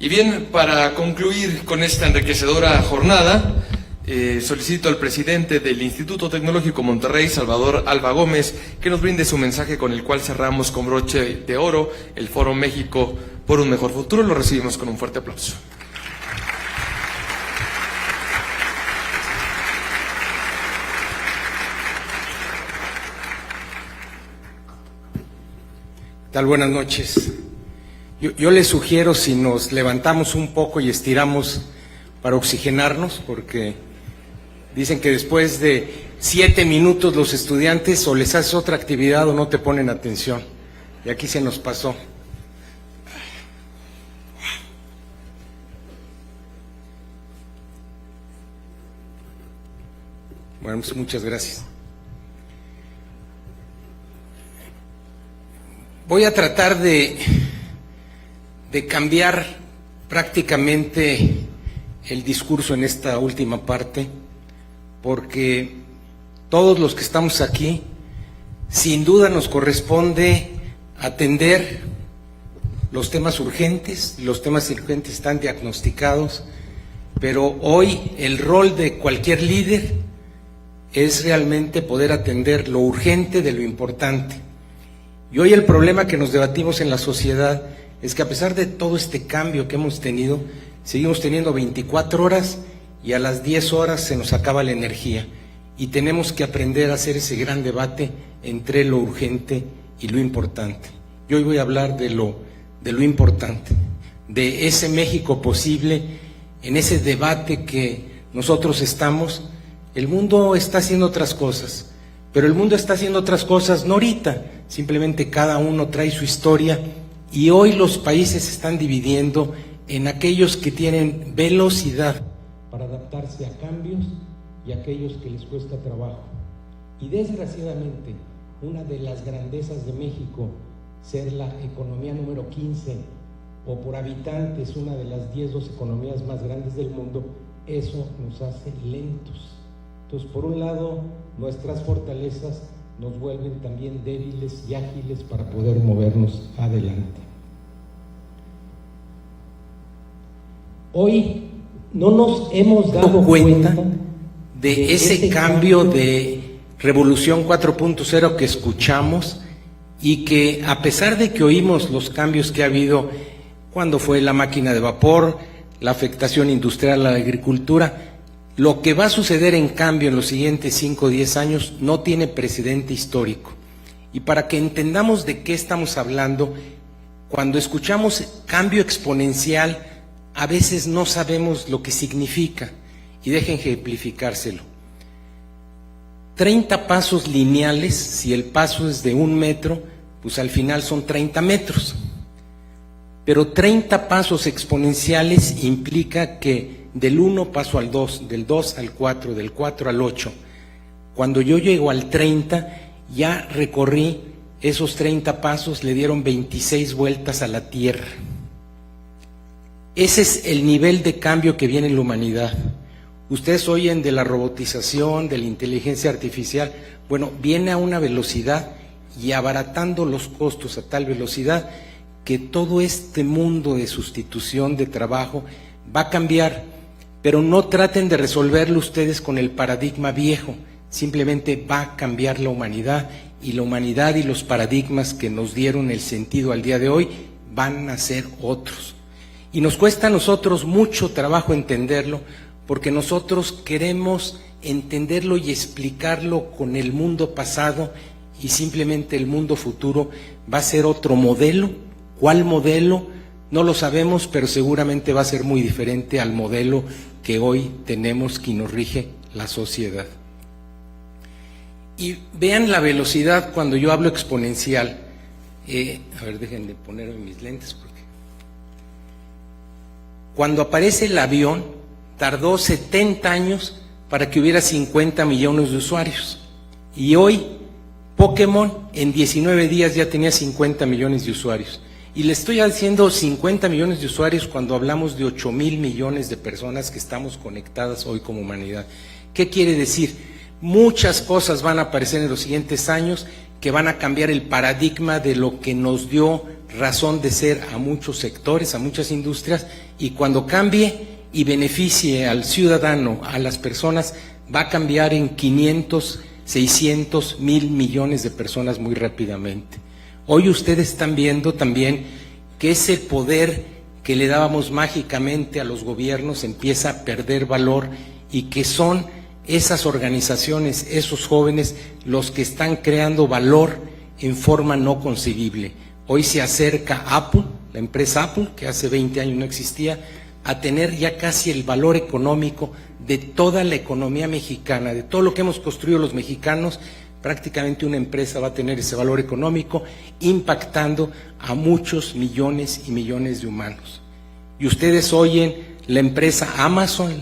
Y bien, para concluir con esta enriquecedora jornada, solicito al presidente del Instituto Tecnológico Monterrey, Salvador Alba Gómez, que nos brinde su mensaje con el cual cerramos con broche de oro el Foro México por un Mejor Futuro. Lo recibimos con un fuerte aplauso. ¿Qué tal? Buenas noches. Yo les sugiero si nos levantamos un poco y estiramos para oxigenarnos, porque dicen que después de 7 minutos los estudiantes o les haces otra actividad o no te ponen atención. Y aquí se nos pasó. Bueno, pues muchas gracias. Voy a tratar de cambiar prácticamente el discurso en esta última parte, porque todos los que estamos aquí, sin duda nos corresponde atender los temas urgentes están diagnosticados, pero hoy el rol de cualquier líder es realmente poder atender lo urgente de lo importante. Y hoy el problema que nos debatimos en la sociedad es que a pesar de todo este cambio que hemos tenido, seguimos teniendo 24 horas y a las 10 horas se nos acaba la energía. Y tenemos que aprender a hacer ese gran debate entre lo urgente y lo importante. Yo hoy voy a hablar de lo importante, de ese México posible, en ese debate que nosotros estamos. El mundo está haciendo otras cosas, pero el mundo está haciendo otras cosas no ahorita, simplemente cada uno trae su historia. Y hoy los países se están dividiendo en aquellos que tienen velocidad para adaptarse a cambios y aquellos que les cuesta trabajo. Y desgraciadamente, una de las grandezas de México, ser la economía número 15 o por habitantes una de las 10-12 economías más grandes del mundo, eso nos hace lentos. Entonces, por un lado, nuestras fortalezas nos vuelven también débiles y ágiles para poder movernos adelante. Hoy no nos hemos dado cuenta de ese cambio de Revolución 4.0 que escuchamos y que, a pesar de que oímos los cambios que ha habido cuando fue la máquina de vapor, la afectación industrial a la agricultura, lo que va a suceder en cambio en los siguientes 5 o 10 años no tiene precedente histórico. Y para que entendamos de qué estamos hablando, cuando escuchamos cambio exponencial, a veces no sabemos lo que significa. Y dejen ejemplificárselo. 30 pasos lineales, si el paso es de 1 metro, pues al final son 30 metros. Pero 30 pasos exponenciales implica que del 1 paso al 2, del 2 al 4, del 4 al 8. Cuando yo llego al 30, ya recorrí esos 30 pasos, le dieron 26 vueltas a la Tierra. Ese es el nivel de cambio que viene en la humanidad. Ustedes oyen de la robotización, de la inteligencia artificial. Bueno, viene a una velocidad y abaratando los costos a tal velocidad que todo este mundo de sustitución de trabajo va a cambiar. Pero no traten de resolverlo ustedes con el paradigma viejo, simplemente va a cambiar la humanidad y los paradigmas que nos dieron el sentido al día de hoy van a ser otros. Y nos cuesta a nosotros mucho trabajo entenderlo, porque nosotros queremos entenderlo y explicarlo con el mundo pasado y simplemente el mundo futuro va a ser otro modelo. ¿Cuál modelo? No lo sabemos, pero seguramente va a ser muy diferente al modelo que hoy tenemos que nos rige la sociedad. Y vean la velocidad cuando yo hablo exponencial. A ver, dejen de ponerme mis lentes porque cuando aparece el avión tardó 70 años para que hubiera 50 millones de usuarios. Y hoy Pokémon en 19 días ya tenía 50 millones de usuarios. Y le estoy diciendo 50 millones de usuarios cuando hablamos de 8,000 millones de personas que estamos conectadas hoy como humanidad. ¿Qué quiere decir? Muchas cosas van a aparecer en los siguientes años que van a cambiar el paradigma de lo que nos dio razón de ser a muchos sectores, a muchas industrias, y cuando cambie y beneficie al ciudadano, a las personas, va a cambiar en 500, 600, 1,000 millones de personas muy rápidamente. Hoy ustedes están viendo también que ese poder que le dábamos mágicamente a los gobiernos empieza a perder valor, y que son esas organizaciones, esos jóvenes, los que están creando valor en forma no concebible. Hoy se acerca Apple, la empresa Apple, que hace 20 años no existía, a tener ya casi el valor económico de toda la economía mexicana, de todo lo que hemos construido los mexicanos. Prácticamente una empresa va a tener ese valor económico, impactando a muchos millones y millones de humanos. Y ustedes oyen la empresa Amazon,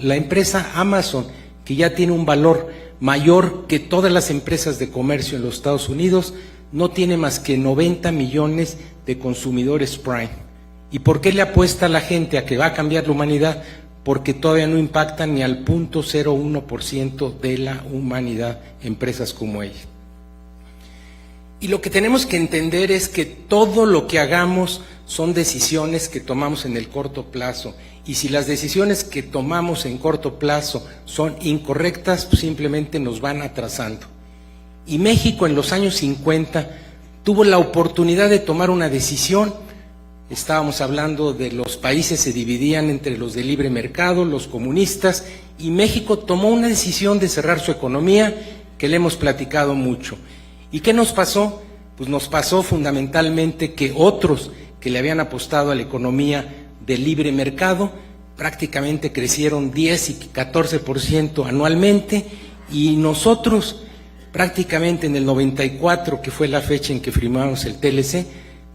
que ya tiene un valor mayor que todas las empresas de comercio en los Estados Unidos, no tiene más que 90 millones de consumidores Prime. ¿Y por qué le apuesta a la gente a que va a cambiar la humanidad? Porque todavía no impactan ni al 0.01% de la humanidad empresas como ella. Y lo que tenemos que entender es que todo lo que hagamos son decisiones que tomamos en el corto plazo, y si las decisiones que tomamos en corto plazo son incorrectas, pues simplemente nos van atrasando. Y México en los años 50 tuvo la oportunidad de tomar una decisión. Estábamos hablando de los países se dividían entre los de libre mercado, los comunistas, y México tomó una decisión de cerrar su economía, que le hemos platicado mucho. ¿Y qué nos pasó? Pues nos pasó fundamentalmente que otros que le habían apostado a la economía de libre mercado prácticamente crecieron 10 y 14% anualmente, y nosotros prácticamente en el 94, que fue la fecha en que firmamos el TLC,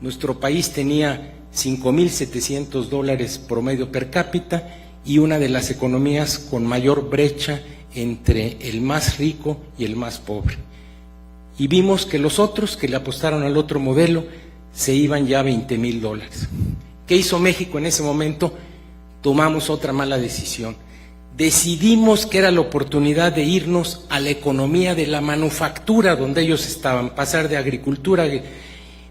nuestro país tenía $5,700 promedio per cápita, y una de las economías con mayor brecha entre el más rico y el más pobre. Y vimos que los otros que le apostaron al otro modelo se iban ya a $20,000. ¿Qué hizo México en ese momento? Tomamos otra mala decisión. Decidimos que era la oportunidad de irnos a la economía de la manufactura donde ellos estaban, pasar de agricultura,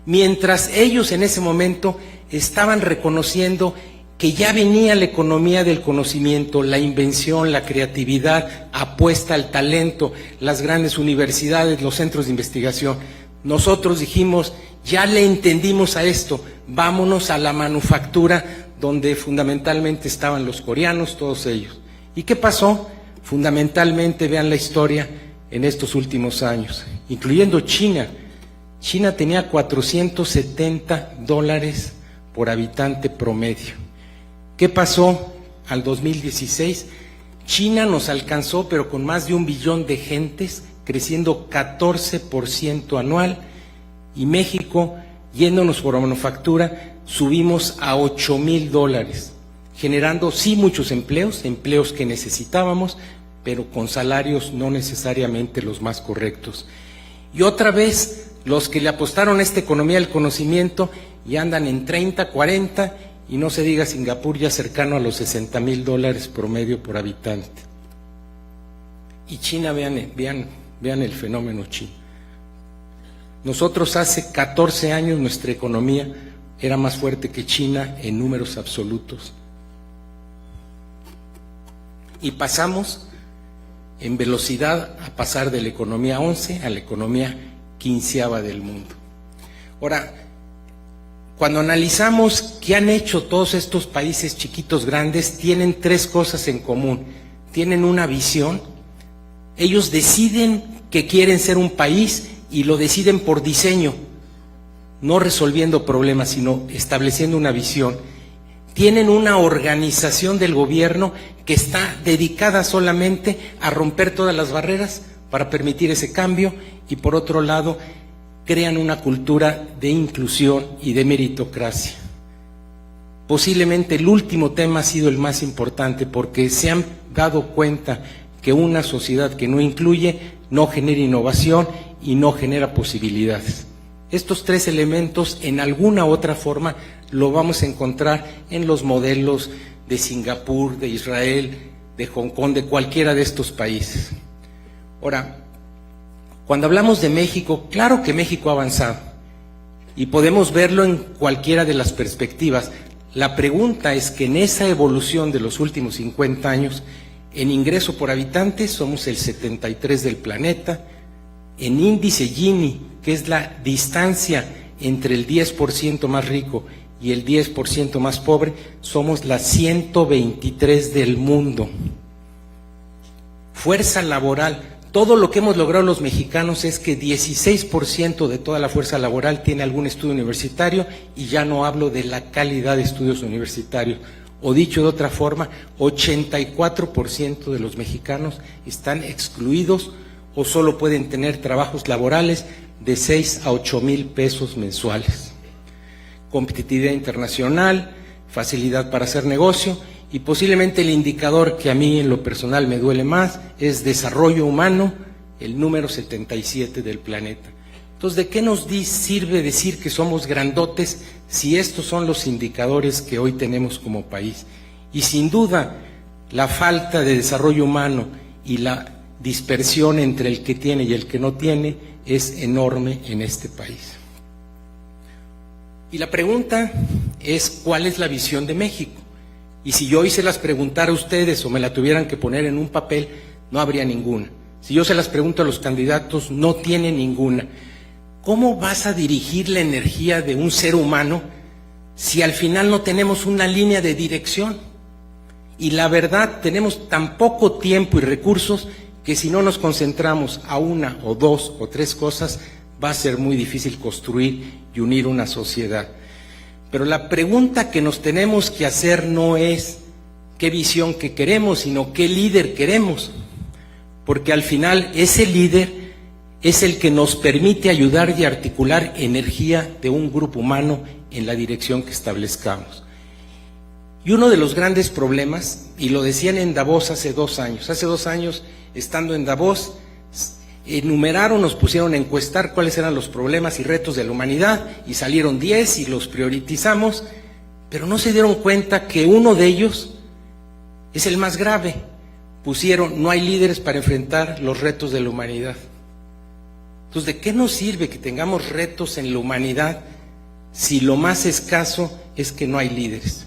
mientras ellos en ese momento estaban reconociendo que ya venía la economía del conocimiento, la invención, la creatividad, apuesta al talento, las grandes universidades, los centros de investigación. Nosotros dijimos, ya le entendimos a esto, vámonos a la manufactura, donde fundamentalmente estaban los coreanos, todos ellos. ¿Y qué pasó? Fundamentalmente, vean la historia en estos últimos años, incluyendo China. China tenía $470 por habitante promedio. ¿Qué pasó al 2016? China nos alcanzó, pero con más de 1 billón de gentes, creciendo 14% anual, y México, yéndonos por manufactura, subimos a $8,000, generando sí muchos empleos que necesitábamos, pero con salarios no necesariamente los más correctos. Y otra vez, los que le apostaron a esta economía del conocimiento ya andan en 30, 40, y no se diga Singapur, ya cercano a los $60,000 promedio por habitante. Y China, vean el fenómeno chino. Nosotros hace 14 años nuestra economía era más fuerte que China en números absolutos. Y pasamos en velocidad a pasar de la economía 11 a la economía 15ª del mundo. Ahora, cuando analizamos qué han hecho todos estos países chiquitos, grandes, tienen 3 cosas en común. Tienen una visión, ellos deciden que quieren ser un país y lo deciden por diseño, no resolviendo problemas, sino estableciendo una visión. Tienen una organización del gobierno que está dedicada solamente a romper todas las barreras para permitir ese cambio, y por otro lado, crean una cultura de inclusión y de meritocracia. Posiblemente el último tema ha sido el más importante, porque se han dado cuenta que una sociedad que no incluye no genera innovación y no genera posibilidades. Estos 3 elementos, en alguna otra forma, lo vamos a encontrar en los modelos de Singapur, de Israel, de Hong Kong, de cualquiera de estos países. Ahora, Cuando hablamos de México, claro que México ha avanzado y podemos verlo en cualquiera de las perspectivas. La pregunta es que en esa evolución de los últimos 50 años, en ingreso por habitante somos el 73 del planeta, en índice Gini, que es la distancia entre el 10% más rico y el 10% más pobre, somos la 123 del mundo. Fuerza laboral, todo lo que hemos logrado los mexicanos es que 16% de toda la fuerza laboral tiene algún estudio universitario, y ya no hablo de la calidad de estudios universitarios. O dicho de otra forma, 84% de los mexicanos están excluidos o solo pueden tener trabajos laborales de 6 a 8 mil pesos mensuales. Competitividad internacional, facilidad para hacer negocio, y posiblemente el indicador que a mí en lo personal me duele más es desarrollo humano, el número 77 del planeta. Entonces, ¿de qué nos sirve decir que somos grandotes si estos son los indicadores que hoy tenemos como país? Y sin duda, la falta de desarrollo humano y la dispersión entre el que tiene y el que no tiene es enorme en este país. Y la pregunta es, ¿cuál es la visión de México? Y si yo hoy se las preguntara a ustedes o me la tuvieran que poner en un papel, no habría ninguna. Si yo se las pregunto a los candidatos, no tiene ninguna. ¿Cómo vas a dirigir la energía de un ser humano si al final no tenemos una línea de dirección? Y la verdad, tenemos tan poco tiempo y recursos que si no nos concentramos a una o dos o tres cosas, va a ser muy difícil construir y unir una sociedad. Pero la pregunta que nos tenemos que hacer no es qué visión que queremos, sino qué líder queremos. Porque al final ese líder es el que nos permite ayudar y articular energía de un grupo humano en la dirección que establezcamos. Y uno de los grandes problemas, y lo decían en Davos hace 2 años, estando en Davos, enumeraron, nos pusieron a encuestar cuáles eran los problemas y retos de la humanidad, y salieron 10 y los priorizamos, pero no se dieron cuenta que uno de ellos es el más grave. Pusieron, no hay líderes para enfrentar los retos de la humanidad. Entonces, ¿de qué nos sirve que tengamos retos en la humanidad si lo más escaso es que no hay líderes?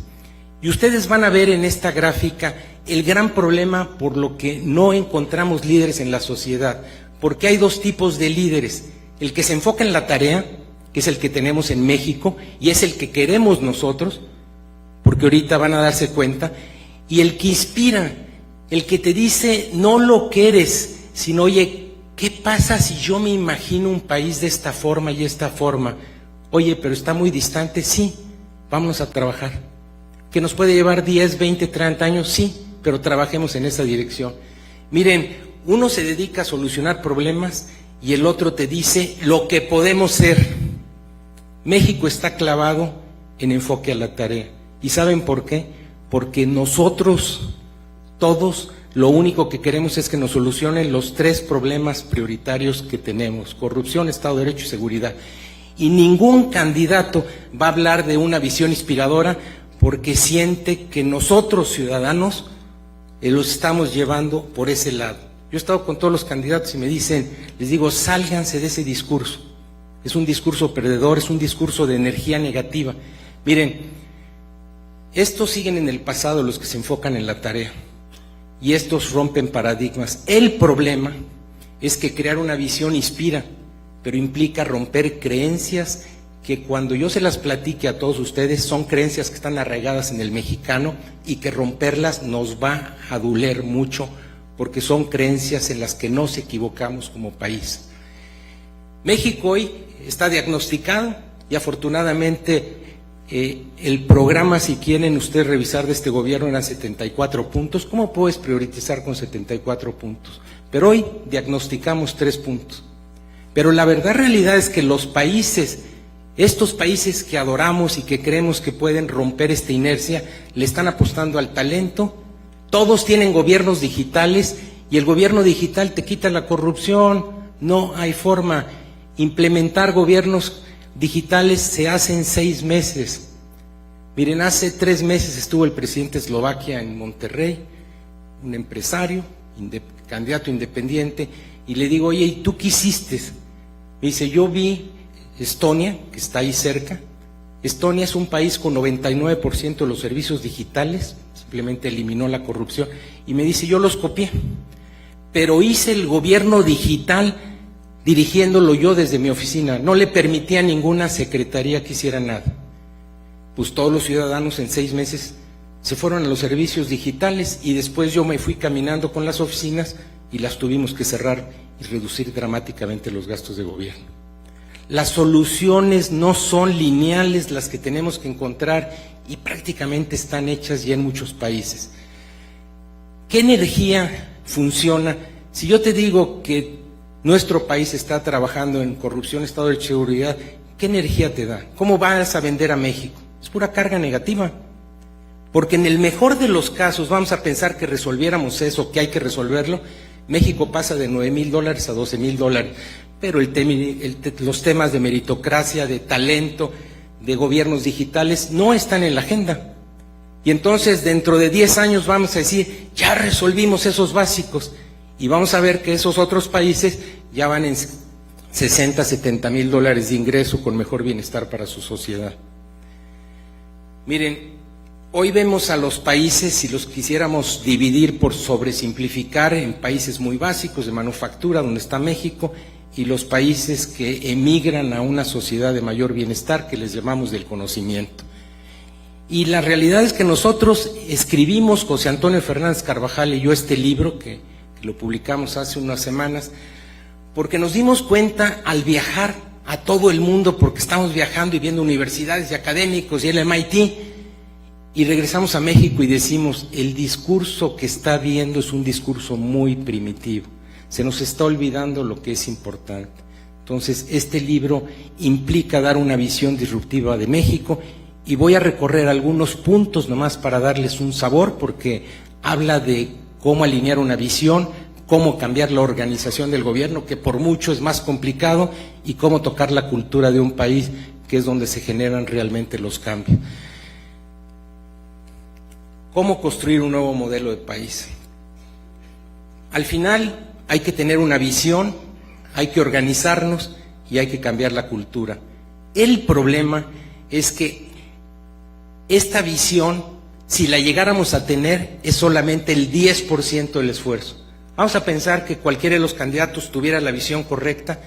Y ustedes van a ver en esta gráfica el gran problema por lo que no encontramos líderes en la sociedad, porque hay 2 tipos de líderes: el que se enfoca en la tarea, que es el que tenemos en México, y es el que queremos nosotros, porque ahorita van a darse cuenta, y el que inspira, el que te dice no lo que eres, sino oye, ¿qué pasa si yo me imagino un país de esta forma y esta forma? Oye, pero está muy distante, sí, vamos a trabajar. ¿Que nos puede llevar 10, 20, 30 años? Sí, pero trabajemos en esa dirección. Miren, uno se dedica a solucionar problemas y el otro te dice lo que podemos ser. México está clavado en enfoque a la tarea. ¿Y saben por qué? Porque nosotros, todos, lo único que queremos es que nos solucionen los 3 problemas prioritarios que tenemos: corrupción, Estado de Derecho y seguridad. Y ningún candidato va a hablar de una visión inspiradora porque siente que nosotros, ciudadanos, los estamos llevando por ese lado. Yo he estado con todos los candidatos y me dicen, les digo, sálganse de ese discurso. Es un discurso perdedor, es un discurso de energía negativa. Miren, estos siguen en el pasado, los que se enfocan en la tarea, y estos rompen paradigmas. El problema es que crear una visión inspira, pero implica romper creencias que cuando yo se las platique a todos ustedes son creencias que están arraigadas en el mexicano y que romperlas nos va a doler mucho porque son creencias en las que nos equivocamos como país. México hoy está diagnosticado y afortunadamente el programa, si quieren ustedes revisar, de este gobierno eran 74 puntos. ¿Cómo puedes priorizar con 74 puntos? Pero hoy diagnosticamos 3 puntos. Pero la verdad realidad es que los países, estos países que adoramos y que creemos que pueden romper esta inercia, le están apostando al talento. Todos tienen gobiernos digitales y el gobierno digital te quita la corrupción, no hay forma. Implementar gobiernos digitales se hace en 6 meses. Miren, hace 3 meses estuvo el presidente de Eslovaquia en Monterrey, un empresario, candidato independiente, y le digo, oye, ¿y tú qué hiciste? Me dice, yo vi Estonia, que está ahí cerca. Estonia es un país con 99% de los servicios digitales, simplemente eliminó la corrupción, y me dice, yo los copié, pero hice el gobierno digital dirigiéndolo yo desde mi oficina, no le permitía a ninguna secretaría que hiciera nada. Pues todos los ciudadanos en 6 meses se fueron a los servicios digitales y después yo me fui caminando con las oficinas y las tuvimos que cerrar y reducir dramáticamente los gastos de gobierno. Las soluciones no son lineales las que tenemos que encontrar y prácticamente están hechas ya en muchos países. ¿Qué energía funciona? Si yo te digo que nuestro país está trabajando en corrupción, estado de seguridad, ¿qué energía te da? ¿Cómo vas a vender a México? Es pura carga negativa. Porque en el mejor de los casos, vamos a pensar que resolviéramos eso, que hay que resolverlo, México pasa de $9,000 a $12,000, pero los temas de meritocracia, de talento, de gobiernos digitales no están en la agenda. Y entonces dentro de 10 años vamos a decir, ya resolvimos esos básicos, y vamos a ver que esos otros países ya van en $60,000, $70,000 de ingreso con mejor bienestar para su sociedad. Miren, hoy vemos a los países, si los quisiéramos dividir por sobresimplificar, en países muy básicos de manufactura, donde está México, y los países que emigran a una sociedad de mayor bienestar, que les llamamos del conocimiento. Y la realidad es que nosotros escribimos, José Antonio Fernández Carvajal y yo, este libro, que lo publicamos hace unas semanas, porque nos dimos cuenta al viajar a todo el mundo, porque estamos viajando y viendo universidades y académicos y el MIT, y regresamos a México y decimos, el discurso que está viendo es un discurso muy primitivo, se nos está olvidando lo que es importante. Entonces, este libro implica dar una visión disruptiva de México, y voy a recorrer algunos puntos nomás para darles un sabor, porque habla de cómo alinear una visión, cómo cambiar la organización del gobierno, que por mucho es más complicado, y cómo tocar la cultura de un país, que es donde se generan realmente los cambios. ¿Cómo construir un nuevo modelo de país? Al final hay que tener una visión, hay que organizarnos y hay que cambiar la cultura. El problema es que esta visión, si la llegáramos a tener, es solamente el 10% del esfuerzo. Vamos a pensar que cualquiera de los candidatos tuviera la visión correcta,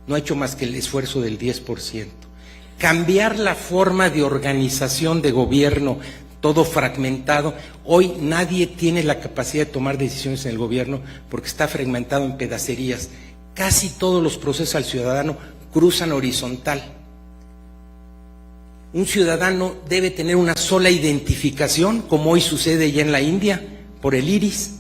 no ha hecho más que el esfuerzo del 10%. Cambiar la forma de organización de gobierno, todo fragmentado. Hoy nadie tiene la capacidad de tomar decisiones en el gobierno porque está fragmentado en pedacerías. Casi todos los procesos al ciudadano cruzan horizontal. Un ciudadano debe tener una sola identificación, como hoy sucede ya en la India, por el iris,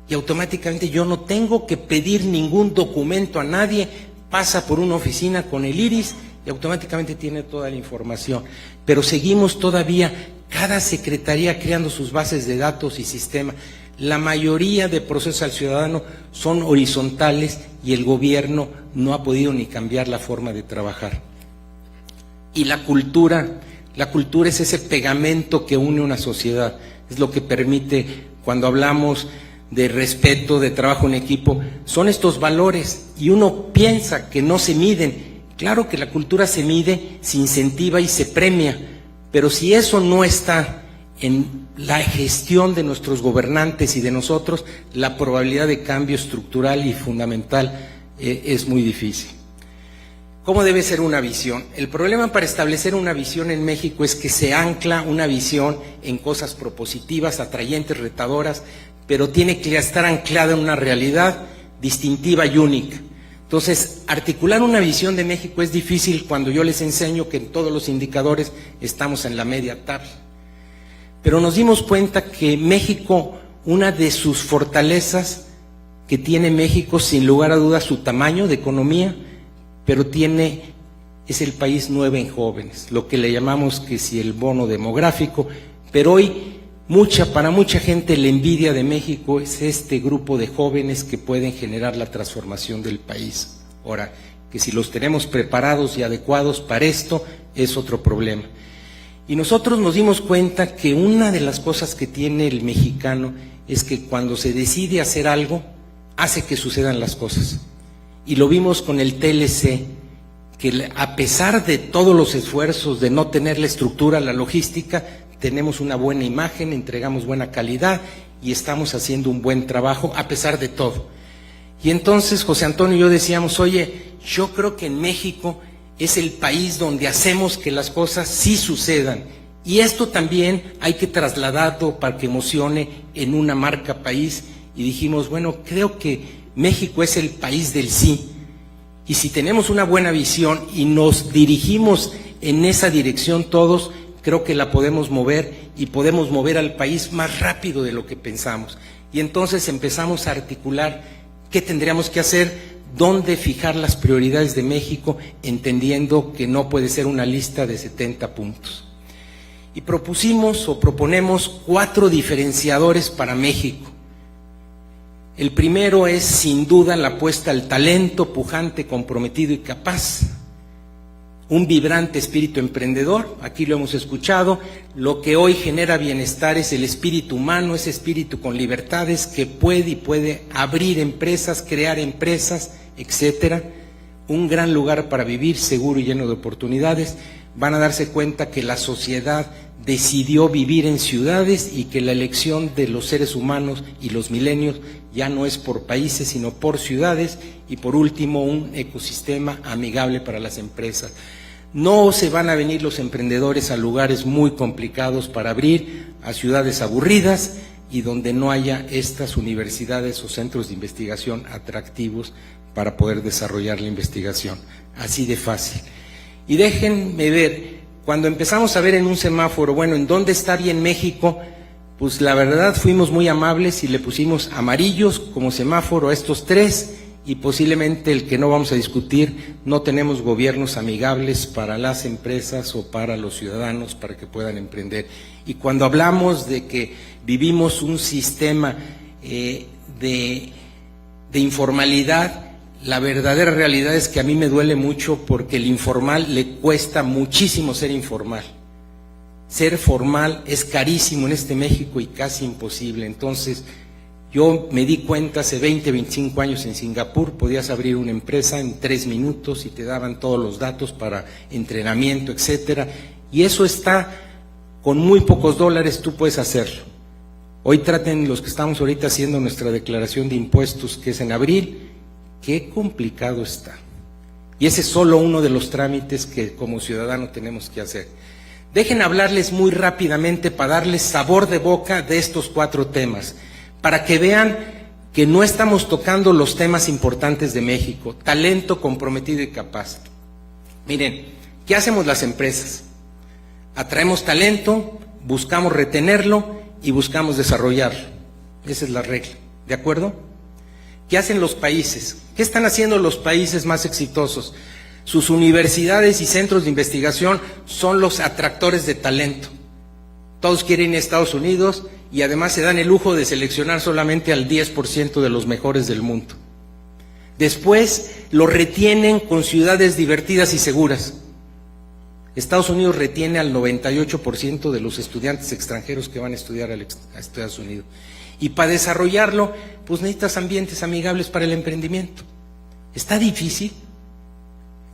y automáticamente yo no tengo que pedir ningún documento a nadie, pasa por una oficina con el iris y automáticamente tiene toda la información. Pero seguimos todavía cada secretaría creando sus bases de datos y sistemas. La mayoría de procesos al ciudadano son horizontales y el gobierno no ha podido ni cambiar la forma de trabajar. Y la cultura es ese pegamento que une una sociedad, es lo que permite, cuando hablamos de respeto, de trabajo en equipo, son estos valores, y uno piensa que no se miden. Claro que la cultura se mide, se incentiva y se premia, pero si eso no está en la gestión de nuestros gobernantes y de nosotros, la probabilidad de cambio estructural y fundamental es muy difícil. ¿Cómo debe ser una visión? El problema para establecer una visión en México es que se ancla una visión en cosas propositivas, atrayentes, retadoras, pero tiene que estar anclada en una realidad distintiva y única. Entonces, articular una visión de México es difícil cuando yo les enseño que en todos los indicadores estamos en la media tabla. Pero nos dimos cuenta que México, una de sus fortalezas que tiene México, sin lugar a dudas, su tamaño de economía, pero es el país 9 en jóvenes, lo que le llamamos que si el bono demográfico, pero hoy para mucha gente la envidia de México es este grupo de jóvenes que pueden generar la transformación del país. Ahora, que si los tenemos preparados y adecuados para esto, es otro problema. Y nosotros nos dimos cuenta que una de las cosas que tiene el mexicano es que cuando se decide hacer algo, hace que sucedan las cosas. Y lo vimos con el TLC, que a pesar de todos los esfuerzos de no tener la estructura, la logística, tenemos una buena imagen, entregamos buena calidad y estamos haciendo un buen trabajo a pesar de todo. Y entonces José Antonio y yo decíamos, oye, yo creo que en México es el país donde hacemos que las cosas sí sucedan. Y esto también hay que trasladarlo para que emocione en una marca país. Y dijimos, bueno, creo que México es el país del sí. Y si tenemos una buena visión y nos dirigimos en esa dirección todos, creo que la podemos mover y podemos mover al país más rápido de lo que pensamos. Y entonces empezamos a articular qué tendríamos que hacer, dónde fijar las prioridades de México, entendiendo que no puede ser una lista de 70 puntos. Y proponemos 4 diferenciadores para México. El primero es, sin duda, la apuesta al talento pujante, comprometido y capaz. Un vibrante espíritu emprendedor, aquí lo hemos escuchado. Lo que hoy genera bienestar es el espíritu humano, ese espíritu con libertades que puede abrir empresas, crear empresas, etcétera. Un gran lugar para vivir, seguro y lleno de oportunidades. Van a darse cuenta que la sociedad decidió vivir en ciudades y que la elección de los seres humanos y los milenios ya no es por países, sino por ciudades. Y por último, un ecosistema amigable para las empresas. No se van a venir los emprendedores a lugares muy complicados para abrir, a ciudades aburridas y donde no haya estas universidades o centros de investigación atractivos para poder desarrollar la investigación. Así de fácil. Y déjenme ver, cuando empezamos a ver en un semáforo, bueno, ¿en dónde está bien México? Pues la verdad fuimos muy amables y le pusimos amarillos como semáforo a estos 3, y posiblemente el que no vamos a discutir, no tenemos gobiernos amigables para las empresas o para los ciudadanos para que puedan emprender. Y cuando hablamos de que vivimos un sistema de informalidad, la verdadera realidad es que a mí me duele mucho porque el informal le cuesta muchísimo ser informal. Ser formal es carísimo en este México y casi imposible. Entonces, yo me di cuenta hace 20, 25 años en Singapur, podías abrir una empresa en 3 minutos y te daban todos los datos para entrenamiento, etcétera. Y eso está, con muy pocos dólares tú puedes hacerlo. Hoy traten los que estamos ahorita haciendo nuestra declaración de impuestos, que es en abril, qué complicado está. Y ese es solo uno de los trámites que como ciudadano tenemos que hacer. Dejen hablarles muy rápidamente para darles sabor de boca de estos 4 temas, para que vean que no estamos tocando los temas importantes de México: talento, comprometido y capaz. Miren, ¿qué hacemos las empresas? Atraemos talento, buscamos retenerlo y buscamos desarrollarlo. Esa es la regla, ¿de acuerdo? ¿Qué hacen los países? ¿Qué están haciendo los países más exitosos? Sus universidades y centros de investigación son los atractores de talento. Todos quieren ir a Estados Unidos y además se dan el lujo de seleccionar solamente al 10% de los mejores del mundo. Después lo retienen con ciudades divertidas y seguras. Estados Unidos retiene al 98% de los estudiantes extranjeros que van a estudiar a Estados Unidos. Y para desarrollarlo, pues necesitas ambientes amigables para el emprendimiento. ¿Está difícil?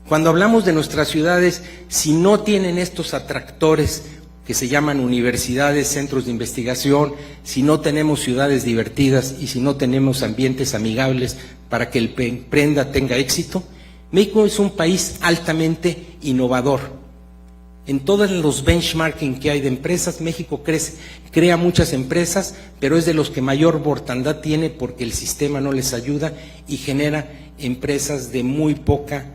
Cuando hablamos de nuestras ciudades, si no tienen estos atractores que se llaman universidades, centros de investigación, si no tenemos ciudades divertidas y si no tenemos ambientes amigables para que el emprenda tenga éxito, México es un país altamente innovador. En todos los benchmarking que hay de empresas, México crea muchas empresas, pero es de los que mayor mortandad tiene porque el sistema no les ayuda y genera empresas de muy poca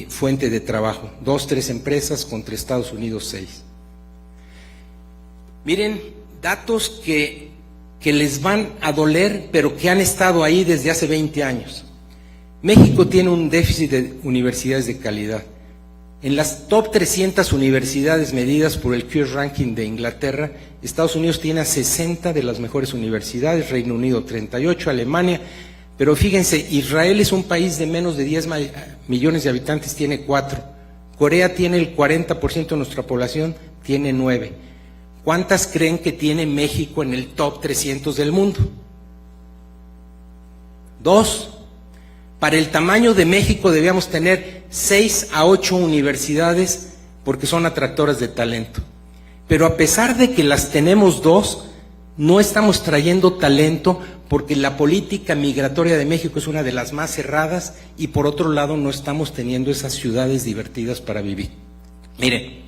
fuente de trabajo. 2, 3 empresas contra Estados Unidos 6. Miren, datos que les van a doler, pero que han estado ahí desde hace 20 años. México tiene un déficit de universidades de calidad. En las top 300 universidades medidas por el QS Ranking de Inglaterra, Estados Unidos tiene a 60 de las mejores universidades, Reino Unido 38, Alemania, pero fíjense, Israel es un país de menos de 10 millones de habitantes, tiene 4. Corea tiene el 40% de nuestra población, tiene 9. ¿Cuántas creen que tiene México en el top 300 del mundo? 2. Para el tamaño de México debíamos tener 6 a 8 universidades porque son atractoras de talento. Pero a pesar de que las tenemos 2, no estamos trayendo talento porque la política migratoria de México es una de las más cerradas y por otro lado no estamos teniendo esas ciudades divertidas para vivir. Miren,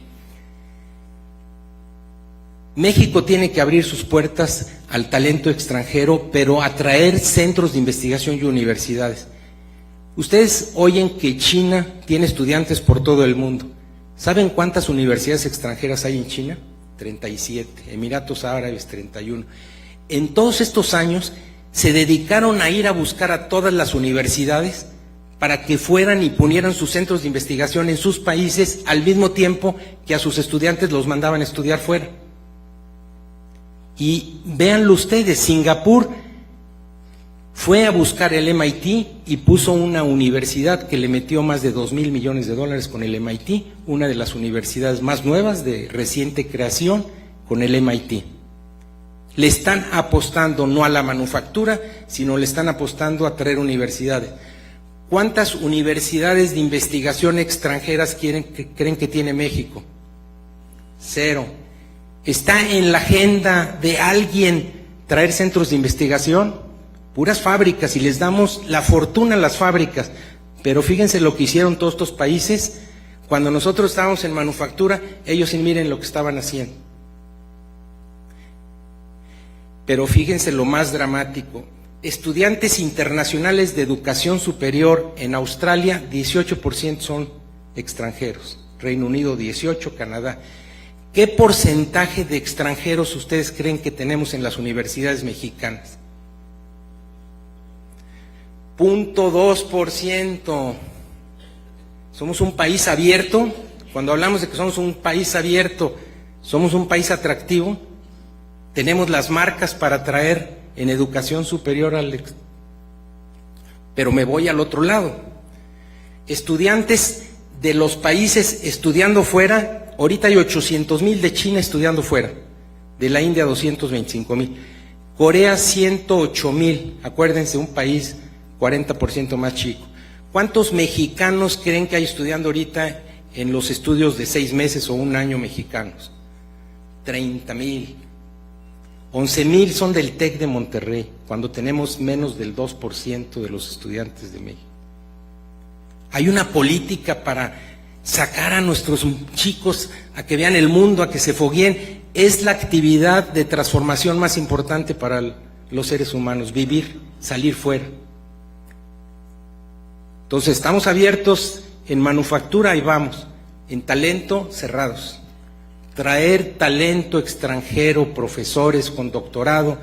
México tiene que abrir sus puertas al talento extranjero, pero atraer centros de investigación y universidades. Ustedes oyen que China tiene estudiantes por todo el mundo. ¿Saben cuántas universidades extranjeras hay en China? 37, Emiratos Árabes 31. En todos estos años se dedicaron a ir a buscar a todas las universidades para que fueran y ponieran sus centros de investigación en sus países al mismo tiempo que a sus estudiantes los mandaban a estudiar fuera. Y véanlo ustedes, Singapur fue a buscar el MIT y puso una universidad que le metió más de $2,000 millones con el MIT, una de las universidades más nuevas de reciente creación con el MIT. Le están apostando no a la manufactura, sino le están apostando a traer universidades. ¿Cuántas universidades de investigación extranjeras creen que tiene México? 0. ¿Está en la agenda de alguien traer centros de investigación? Puras fábricas, y les damos la fortuna a las fábricas. Pero fíjense lo que hicieron todos estos países. Cuando nosotros estábamos en manufactura, ellos miren lo que estaban haciendo. Pero fíjense lo más dramático. Estudiantes internacionales de educación superior en Australia, 18% son extranjeros. Reino Unido, 18%, Canadá. ¿Qué porcentaje de extranjeros ustedes creen que tenemos en las universidades mexicanas? 0.2%. Somos un país abierto. Cuando hablamos de que somos un país abierto, somos un país atractivo. Tenemos las marcas para atraer en educación superior pero me voy al otro lado. Estudiantes de los países estudiando fuera, ahorita hay 800,000 de China estudiando fuera, de la India 225,000, Corea 108,000, acuérdense, un país 40% más chico. ¿Cuántos mexicanos creen que hay estudiando ahorita en los estudios de 6 meses o un año mexicanos? 30,000. 11,000 son del TEC de Monterrey, cuando tenemos menos del 2% de los estudiantes de México. Hay una política para sacar a nuestros chicos a que vean el mundo, a que se fogueen. Es la actividad de transformación más importante para los seres humanos, vivir, salir fuera. Entonces, estamos abiertos en manufactura, ahí vamos, en talento, cerrados. Traer talento extranjero, profesores con doctorado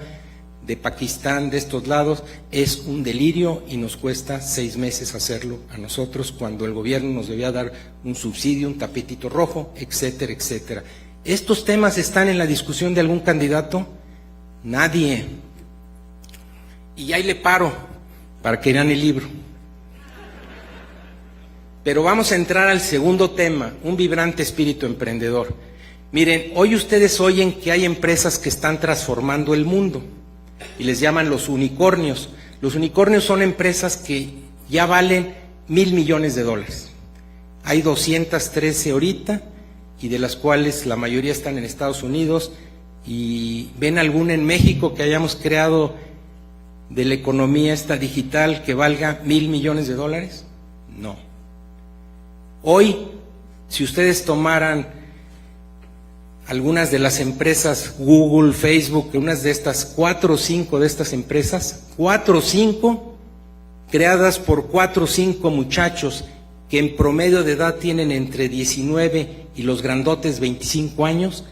de Pakistán, de estos lados, es un delirio y nos cuesta 6 meses hacerlo a nosotros, cuando el gobierno nos debía dar un subsidio, un tapetito rojo, etcétera, etcétera. ¿Estos temas están en la discusión de algún candidato? Nadie. Y ahí le paro para que lean el libro. Pero vamos a entrar al segundo tema, un vibrante espíritu emprendedor. Miren, hoy ustedes oyen que hay empresas que están transformando el mundo y les llaman los unicornios. Los unicornios son empresas que ya valen $1,000 millones. Hay 213 ahorita, y de las cuales la mayoría están en Estados Unidos. ¿Y ven alguna en México que hayamos creado de la economía esta digital que valga $1,000 millones? No. Hoy, si ustedes tomaran algunas de las empresas, Google, Facebook, unas de estas 4 o 5 de estas empresas, 4 o 5 creadas por 4 o 5 muchachos que en promedio de edad tienen entre 19 y los grandotes 25 años,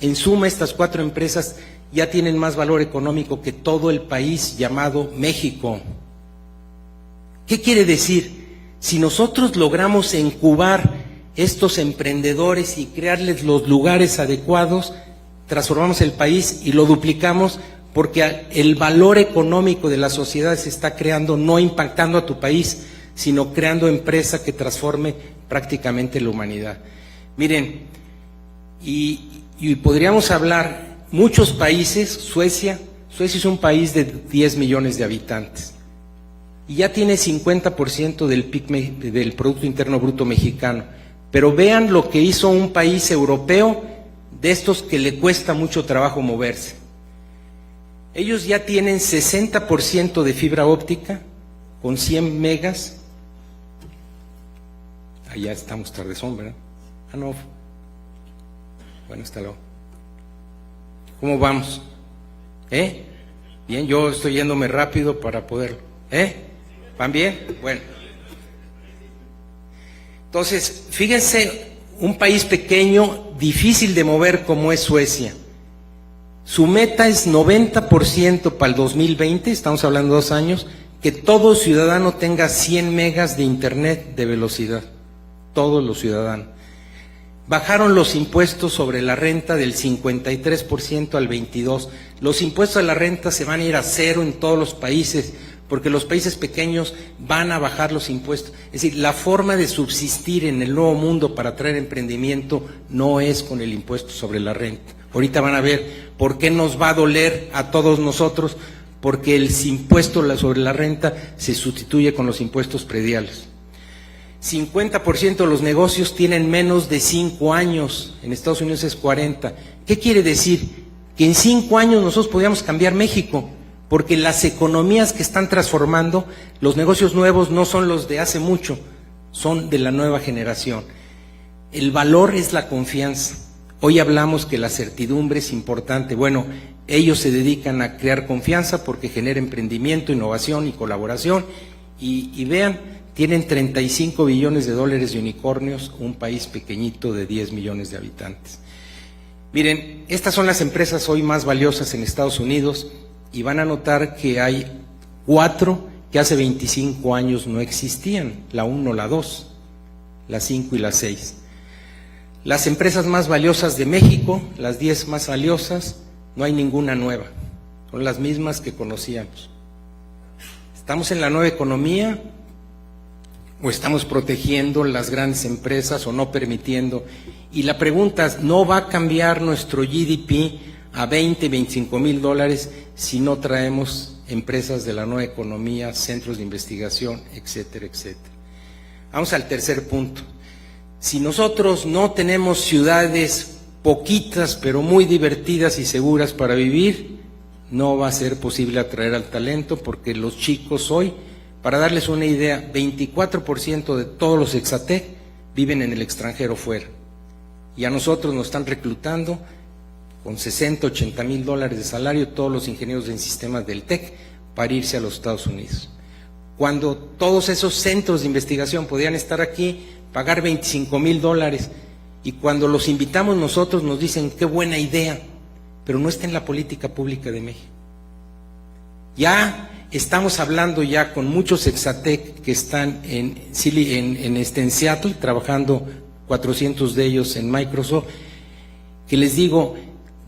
en suma estas 4 empresas ya tienen más valor económico que todo el país llamado México. ¿Qué quiere decir? Si nosotros logramos incubar estos emprendedores y crearles los lugares adecuados, transformamos el país y lo duplicamos, porque el valor económico de la sociedad se está creando, no impactando a tu país, sino creando empresa que transforme prácticamente la humanidad. Miren, y podríamos hablar, muchos países, Suecia es un país de 10 millones de habitantes, y ya tiene 50% del PIB, del Producto Interno Bruto mexicano. Pero vean lo que hizo un país europeo de estos que le cuesta mucho trabajo moverse. Ellos ya tienen 60% de fibra óptica con 100 megas. Allá estamos tardezón, ¿verdad? Ah, no. Bueno, hasta luego. ¿Cómo vamos? Bien, yo estoy yéndome rápido para poderlo. ¿Van bien? Bueno. Entonces, fíjense, un país pequeño, difícil de mover como es Suecia. Su meta es 90% para el 2020, estamos hablando de 2 años, que todo ciudadano tenga 100 megas de internet de velocidad. Todos los ciudadanos. Bajaron los impuestos sobre la renta del 53% al 22%. Los impuestos a la renta se van a ir a 0 en todos los países, porque los países pequeños van a bajar los impuestos. Es decir, la forma de subsistir en el nuevo mundo para traer emprendimiento no es con el impuesto sobre la renta. Ahorita van a ver por qué nos va a doler a todos nosotros, porque el impuesto sobre la renta se sustituye con los impuestos prediales. 50% de los negocios tienen menos de 5 años, en Estados Unidos es 40%. ¿Qué quiere decir? Que en 5 años nosotros podríamos cambiar México, porque las economías que están transformando, los negocios nuevos no son los de hace mucho, son de la nueva generación. El valor es la confianza. Hoy hablamos que la certidumbre es importante. Bueno, ellos se dedican a crear confianza porque genera emprendimiento, innovación y colaboración. Y vean, tienen 35 billones de dólares de unicornios, un país pequeñito de 10 millones de habitantes. Miren, estas son las empresas hoy más valiosas en Estados Unidos y van a notar que hay 4 que hace 25 años no existían, la 1, la 2, la 5 y la 6. Las empresas más valiosas de México, las 10 más valiosas, no hay ninguna nueva, son las mismas que conocíamos. ¿Estamos en la nueva economía o estamos protegiendo las grandes empresas o no permitiendo? Y la pregunta es, ¿no va a cambiar nuestro GDP a 20, 25 mil dólares si no traemos empresas de la nueva economía, centros de investigación, etcétera, etcétera? Vamos al tercer punto. Si nosotros no tenemos ciudades poquitas pero muy divertidas y seguras para vivir, no va a ser posible atraer al talento, porque los chicos hoy, para darles una idea, 24% de todos los Exatec viven en el extranjero fuera. Y a nosotros nos están reclutando con 60, 80 mil dólares de salario todos los ingenieros en sistemas del TEC para irse a los Estados Unidos. Cuando todos esos centros de investigación podían estar aquí, pagar 25 mil dólares, y cuando los invitamos nosotros nos dicen qué buena idea, pero no está en la política pública de México. Ya estamos hablando ya con muchos Exatec que están en Seattle, trabajando 400 de ellos en Microsoft, que les digo,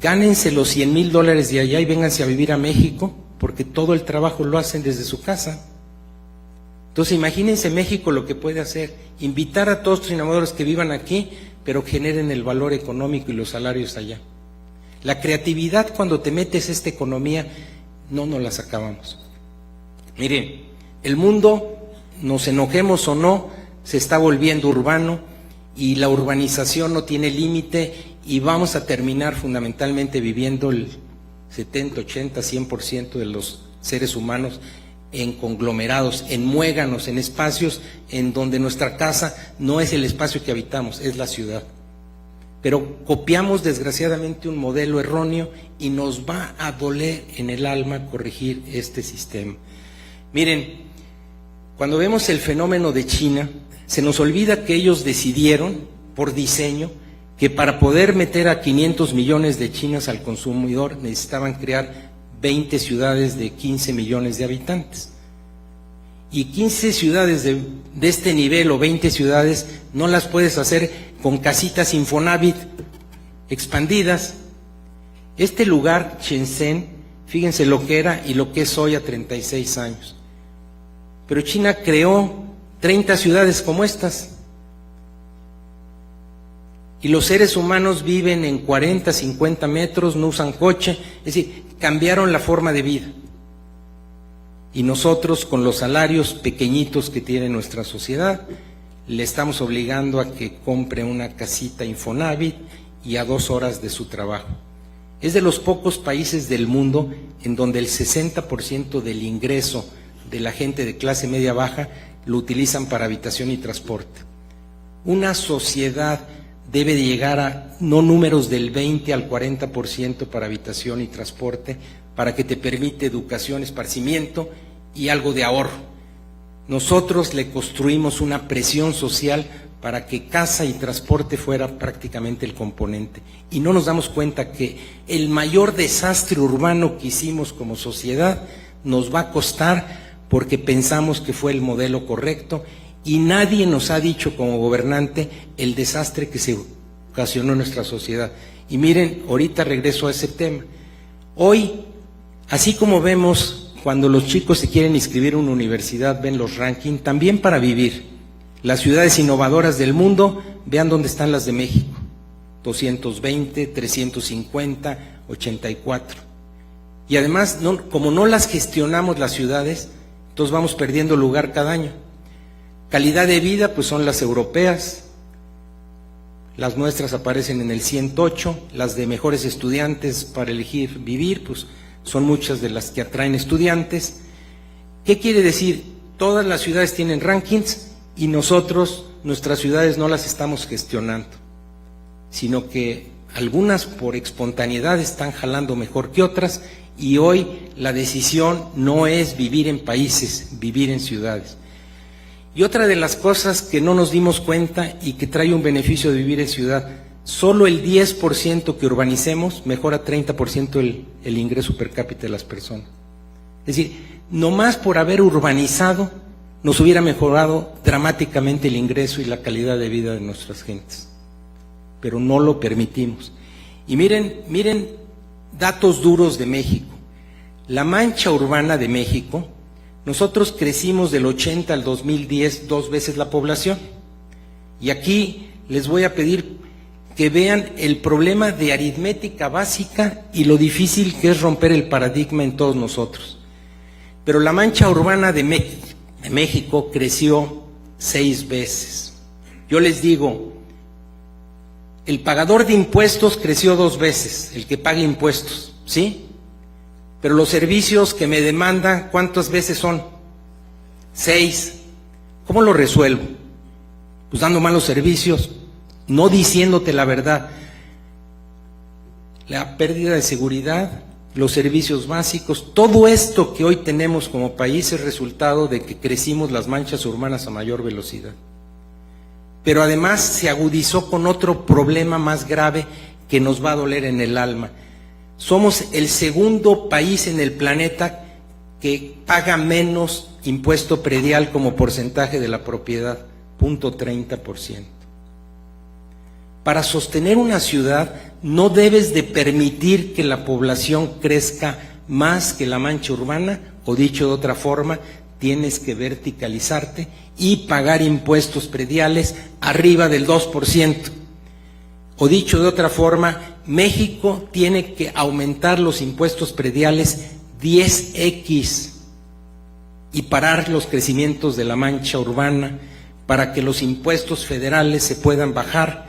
gánense los 100 mil dólares de allá y vénganse a vivir a México, porque todo el trabajo lo hacen desde su casa. Entonces imagínense México lo que puede hacer, invitar a todos los innovadores que vivan aquí, pero generen el valor económico y los salarios allá. La creatividad, cuando te metes a esta economía, no nos la sacábamos. Miren, el mundo, nos enojemos o no, se está volviendo urbano y la urbanización no tiene límite y vamos a terminar fundamentalmente viviendo el 70, 80, 100% de los seres humanos en conglomerados, en muéganos, en espacios en donde nuestra casa no es el espacio que habitamos, es la ciudad. Pero copiamos desgraciadamente un modelo erróneo y nos va a doler en el alma corregir este sistema. Miren, cuando vemos el fenómeno de China, se nos olvida que ellos decidieron, por diseño, que para poder meter a 500 millones de chinos al consumidor necesitaban crear 20 ciudades de 15 millones de habitantes. Y 15 ciudades de este nivel o 20 ciudades no las puedes hacer con casitas Infonavit expandidas. Este lugar, Shenzhen, fíjense lo que era y lo que es hoy a 36 años. Pero China creó 30 ciudades como estas. Y los seres humanos viven en 40, 50 metros, no usan coche, es decir, cambiaron la forma de vida. Y nosotros, con los salarios pequeñitos que tiene nuestra sociedad, le estamos obligando a que compre una casita Infonavit y a 2 horas de su trabajo. Es de los pocos países del mundo en donde el 60% del ingreso de la gente de clase media baja lo utilizan para habitación y transporte. Una sociedad debe de llegar a no números del 20 al 40% para habitación y transporte, para que te permite educación, esparcimiento y algo de ahorro. Nosotros le construimos una presión social para que casa y transporte fuera prácticamente el componente. Y no nos damos cuenta que el mayor desastre urbano que hicimos como sociedad nos va a costar porque pensamos que fue el modelo correcto y nadie nos ha dicho como gobernante el desastre que se ocasionó en nuestra sociedad. Y miren, ahorita regreso a ese tema. Hoy, así como vemos cuando los chicos se quieren inscribir a una universidad, ven los rankings, también para vivir. Las ciudades innovadoras del mundo, vean dónde están las de México. 220, 350, 84. Y además, como no las gestionamos las ciudades, entonces vamos perdiendo lugar cada año. Calidad de vida, pues son las europeas. Las nuestras aparecen en el 108, las de mejores estudiantes para elegir vivir, pues son muchas de las que atraen estudiantes. ¿Qué quiere decir? Todas las ciudades tienen rankings y nosotros, nuestras ciudades no las estamos gestionando, sino que algunas por espontaneidad están jalando mejor que otras y hoy la decisión no es vivir en países, vivir en ciudades. Y otra de las cosas que no nos dimos cuenta y que trae un beneficio de vivir en ciudad, solo el 10% que urbanicemos mejora 30% el ingreso per cápita de las personas. Es decir, nomás por haber urbanizado nos hubiera mejorado dramáticamente el ingreso y la calidad de vida de nuestras gentes. Pero no lo permitimos. Y miren datos duros de México. La mancha urbana de México, nosotros crecimos del 80 al 2010 2 veces la población. Y aquí les voy a pedir que vean el problema de aritmética básica y lo difícil que es romper el paradigma en todos nosotros. Pero la mancha urbana de México creció 6 veces. Yo les digo, el pagador de impuestos creció 2 veces, el que paga impuestos, ¿sí? Pero los servicios que me demandan, ¿cuántas veces son? 6. ¿Cómo lo resuelvo? Pues dando malos servicios, no diciéndote la verdad. La pérdida de seguridad, los servicios básicos, todo esto que hoy tenemos como país es resultado de que crecimos las manchas urbanas a mayor velocidad. Pero además se agudizó con otro problema más grave que nos va a doler en el alma. Somos el segundo país en el planeta que paga menos impuesto predial como porcentaje de la propiedad, 0.30%. Para sostener una ciudad no debes de permitir que la población crezca más que la mancha urbana, o dicho de otra forma, tienes que verticalizarte y pagar impuestos prediales arriba del 2%. O dicho de otra forma, México tiene que aumentar los impuestos prediales 10x y parar los crecimientos de la mancha urbana para que los impuestos federales se puedan bajar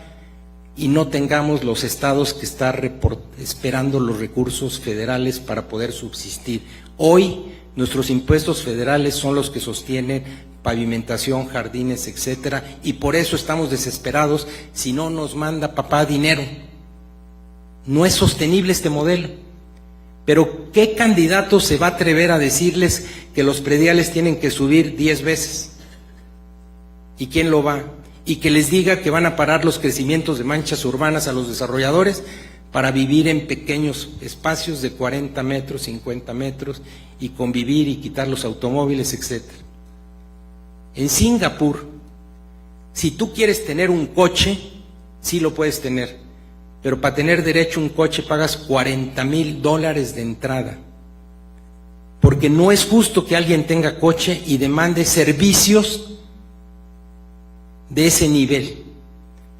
y no tengamos los estados que están esperando los recursos federales para poder subsistir. Hoy nuestros impuestos federales son los que sostienen pavimentación, jardines, etcétera, y por eso estamos desesperados si no nos manda papá dinero. No es sostenible este modelo. Pero ¿qué candidato se va a atrever a decirles que los prediales tienen que subir 10 veces? ¿Y quién lo va? Y que les diga que van a parar los crecimientos de manchas urbanas a los desarrolladores para vivir en pequeños espacios de 40 metros, 50 metros y convivir y quitar los automóviles, etcétera. En Singapur, si tú quieres tener un coche, sí lo puedes tener, pero para tener derecho a un coche pagas $40,000 de entrada, porque no es justo que alguien tenga coche y demande servicios de ese nivel.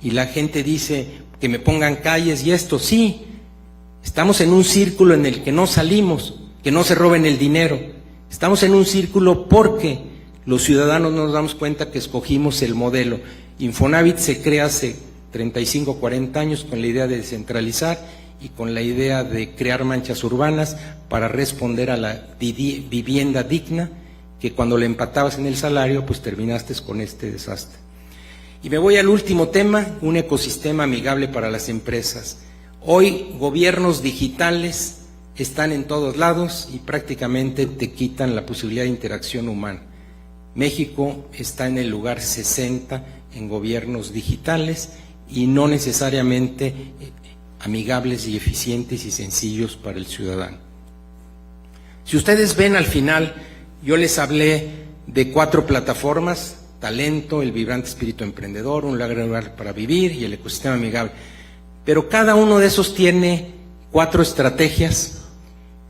Y la gente dice que me pongan calles y esto, sí, estamos en un círculo en el que no salimos, que no se roben el dinero, Estamos en un círculo porque los ciudadanos nos damos cuenta que escogimos el modelo. Infonavit se crea hace 35, 40 años con la idea de descentralizar y con la idea de crear manchas urbanas para responder a la vivienda digna, que cuando le empatabas en el salario, pues terminaste con este desastre. Y me voy al último tema, un ecosistema amigable para las empresas. Hoy gobiernos digitales están en todos lados y prácticamente te quitan la posibilidad de interacción humana. México está en el lugar 60 en gobiernos digitales y no necesariamente amigables y eficientes y sencillos para el ciudadano. Si ustedes ven al final, yo les hablé de 4 plataformas: talento, el vibrante espíritu emprendedor, un lugar para vivir y el ecosistema amigable. Pero cada uno de esos tiene 4 estrategias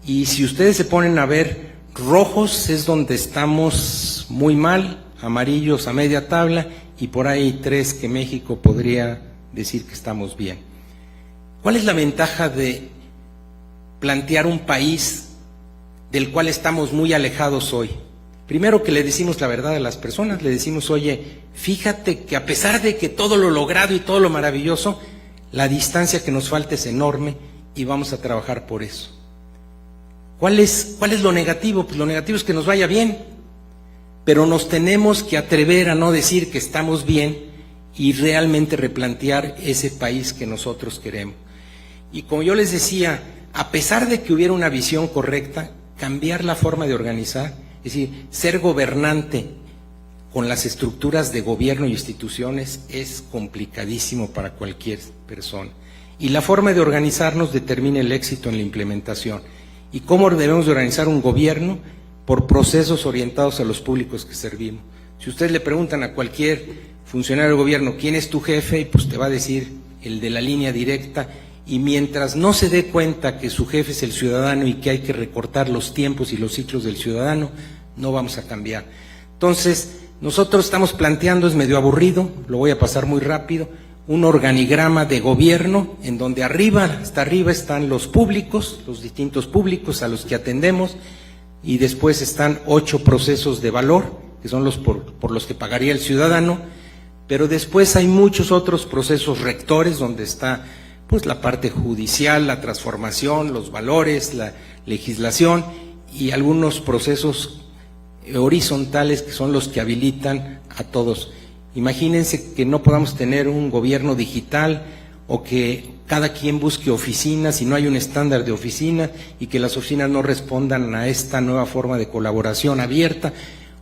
y si ustedes se ponen a ver, rojos es donde estamos muy mal, amarillos a media tabla y por ahí 3 que México podría decir que estamos bien. ¿Cuál es la ventaja de plantear un país del cual estamos muy alejados hoy? Primero, que le decimos la verdad a las personas, le decimos: oye, fíjate que a pesar de que todo lo logrado y todo lo maravilloso, la distancia que nos falta es enorme y vamos a trabajar por eso. ¿Cuál es lo negativo? Pues lo negativo es que nos vaya bien, pero nos tenemos que atrever a no decir que estamos bien y realmente replantear ese país que nosotros queremos. Y como yo les decía, a pesar de que hubiera una visión correcta, cambiar la forma de organizar, es decir, ser gobernante con las estructuras de gobierno y instituciones es complicadísimo para cualquier persona. Y la forma de organizarnos determina el éxito en la implementación. ¿Y cómo debemos de organizar un gobierno? Por procesos orientados a los públicos que servimos. Si ustedes le preguntan a cualquier funcionario del gobierno quién es tu jefe, pues te va a decir el de la línea directa, y mientras no se dé cuenta que su jefe es el ciudadano y que hay que recortar los tiempos y los ciclos del ciudadano, no vamos a cambiar. Entonces, nosotros estamos planteando, es medio aburrido, lo voy a pasar muy rápido, un organigrama de gobierno en donde hasta arriba están los públicos, los distintos públicos a los que atendemos, y después están 8 procesos de valor, que son los por los que pagaría el ciudadano, pero después hay muchos otros procesos rectores donde está pues la parte judicial, la transformación, los valores, la legislación y algunos procesos horizontales que son los que habilitan a todos. Imagínense que no podamos tener un gobierno digital o que cada quien busque oficinas y no hay un estándar de oficina y que las oficinas no respondan a esta nueva forma de colaboración abierta.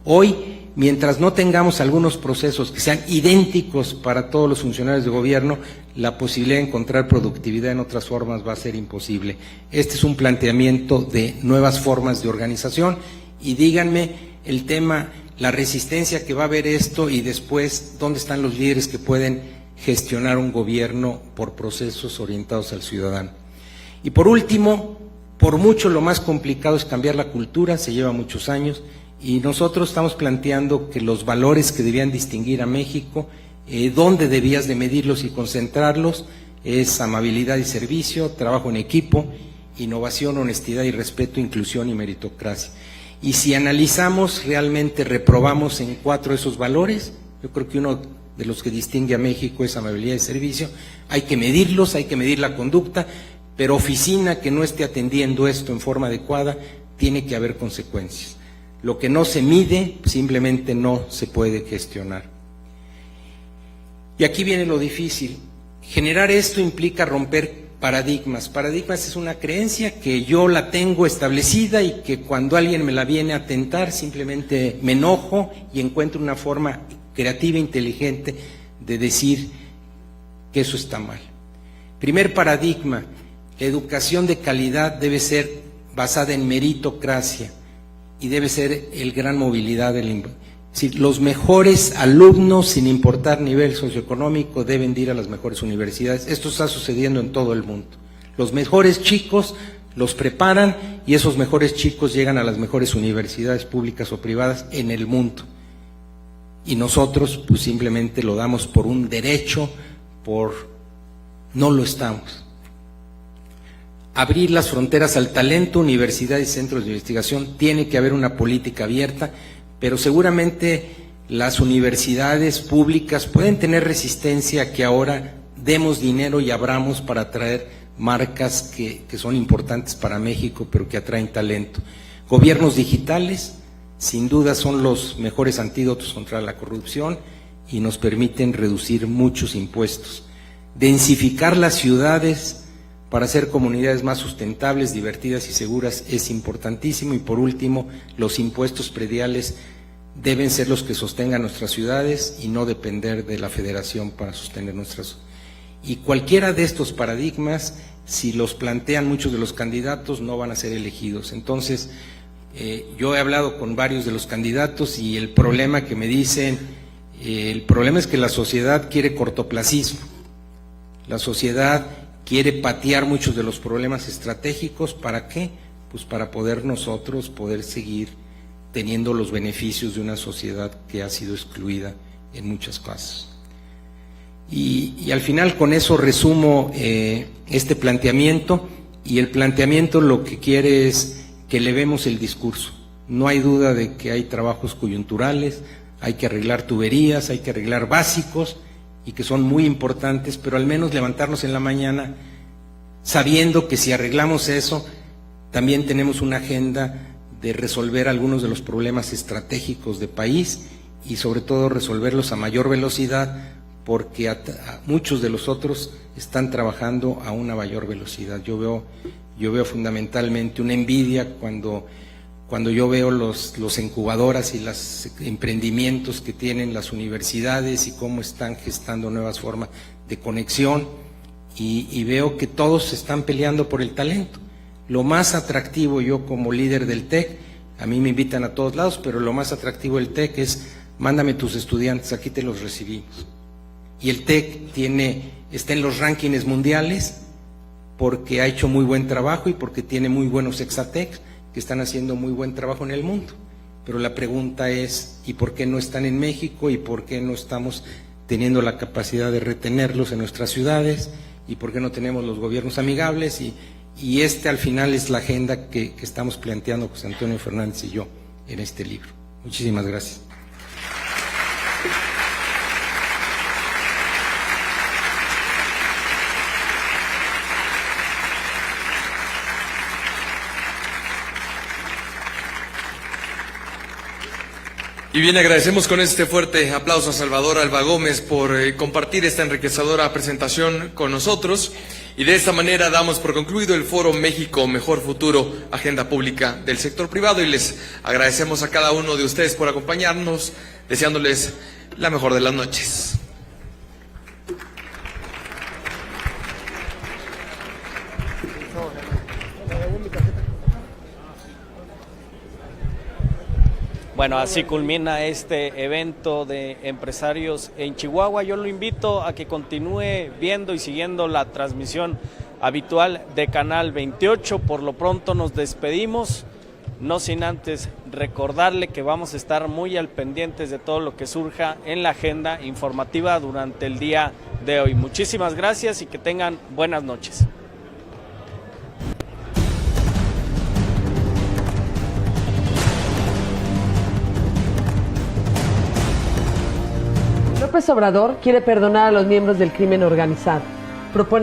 Hoy, mientras no tengamos algunos procesos que sean idénticos para todos los funcionarios de gobierno, la posibilidad de encontrar productividad en otras formas va a ser imposible. Este es un planteamiento de nuevas formas de organización y díganme el tema, la resistencia que va a haber esto y después dónde están los líderes que pueden gestionar un gobierno por procesos orientados al ciudadano. Y por último, por mucho lo más complicado es cambiar la cultura, se lleva muchos años. Y nosotros estamos planteando que los valores que debían distinguir a México, dónde debías de medirlos y concentrarlos, es amabilidad y servicio, trabajo en equipo, innovación, honestidad y respeto, inclusión y meritocracia. Y si analizamos, realmente reprobamos en 4 de esos valores. Yo creo que uno de los que distingue a México es amabilidad y servicio. Hay que medirlos, hay que medir la conducta, pero oficina que no esté atendiendo esto en forma adecuada, tiene que haber consecuencias. Lo que no se mide simplemente no se puede gestionar. Y aquí viene lo difícil. Generar esto implica romper paradigmas. Paradigmas es una creencia que yo la tengo establecida y que cuando alguien me la viene a tentar simplemente me enojo y encuentro una forma creativa e inteligente de decir que eso está mal. Primer paradigma, la educación de calidad debe ser basada en meritocracia y debe ser el gran movilidad del los mejores alumnos, sin importar nivel socioeconómico, deben de ir a las mejores universidades. Esto está sucediendo en todo el mundo. Los mejores chicos los preparan y esos mejores chicos llegan a las mejores universidades públicas o privadas en el mundo. Y nosotros pues simplemente lo damos por un derecho, no lo estamos. abrir las fronteras al talento, universidades y centros de investigación. Tiene que haber una política abierta, pero seguramente las universidades públicas pueden tener resistencia a que ahora demos dinero y abramos para atraer marcas que son importantes para México, pero que atraen talento. Gobiernos digitales, sin duda, son los mejores antídotos contra la corrupción y nos permiten reducir muchos impuestos. Densificar las ciudades para hacer comunidades más sustentables, divertidas y seguras es importantísimo. Y por último, los impuestos prediales deben ser los que sostengan nuestras ciudades y no depender de la federación para sostener nuestras. Y cualquiera de estos paradigmas, si los plantean muchos de los candidatos, no van a ser elegidos. Entonces, yo he hablado con varios de los candidatos y el problema que me dicen, el problema es que la sociedad quiere cortoplacismo, la sociedad quiere patear muchos de los problemas estratégicos. ¿Para qué? Pues para poder nosotros seguir teniendo los beneficios de una sociedad que ha sido excluida en muchas cosas. Y al final con eso resumo este planteamiento, y el planteamiento lo que quiere es que elevemos el discurso. No hay duda de que hay trabajos coyunturales, hay que arreglar tuberías, hay que arreglar básicos y que son muy importantes, pero al menos levantarnos en la mañana sabiendo que si arreglamos eso, también tenemos una agenda de resolver algunos de los problemas estratégicos de país y sobre todo resolverlos a mayor velocidad, porque muchos de los otros están trabajando a una mayor velocidad. Yo veo fundamentalmente una envidia cuando yo veo los incubadoras y los emprendimientos que tienen las universidades y cómo están gestando nuevas formas de conexión, y veo que todos están peleando por el talento. Lo más atractivo, yo como líder del TEC, a mí me invitan a todos lados, pero lo más atractivo del TEC es: mándame tus estudiantes, aquí te los recibimos. Y el TEC está en los rankings mundiales porque ha hecho muy buen trabajo y porque tiene muy buenos exatecs que están haciendo muy buen trabajo en el mundo. Pero la pregunta es: ¿y por qué no están en México? ¿Y por qué no estamos teniendo la capacidad de retenerlos en nuestras ciudades? ¿Y por qué no tenemos los gobiernos amigables? Y al final es la agenda que estamos planteando José Antonio Fernández y yo en este libro. Muchísimas gracias. Y bien, agradecemos con este fuerte aplauso a Salvador Alba Gómez por compartir esta enriquecedora presentación con nosotros. Y de esta manera damos por concluido el Foro México Mejor Futuro, Agenda Pública del Sector Privado, y les agradecemos a cada uno de ustedes por acompañarnos, deseándoles la mejor de las noches. Bueno, así culmina este evento de empresarios en Chihuahua. Yo lo invito a que continúe viendo y siguiendo la transmisión habitual de Canal 28. Por lo pronto nos despedimos, no sin antes recordarle que vamos a estar muy al pendientes de todo lo que surja en la agenda informativa durante el día de hoy. Muchísimas gracias y que tengan buenas noches. López Obrador quiere perdonar a los miembros del crimen organizado. Propone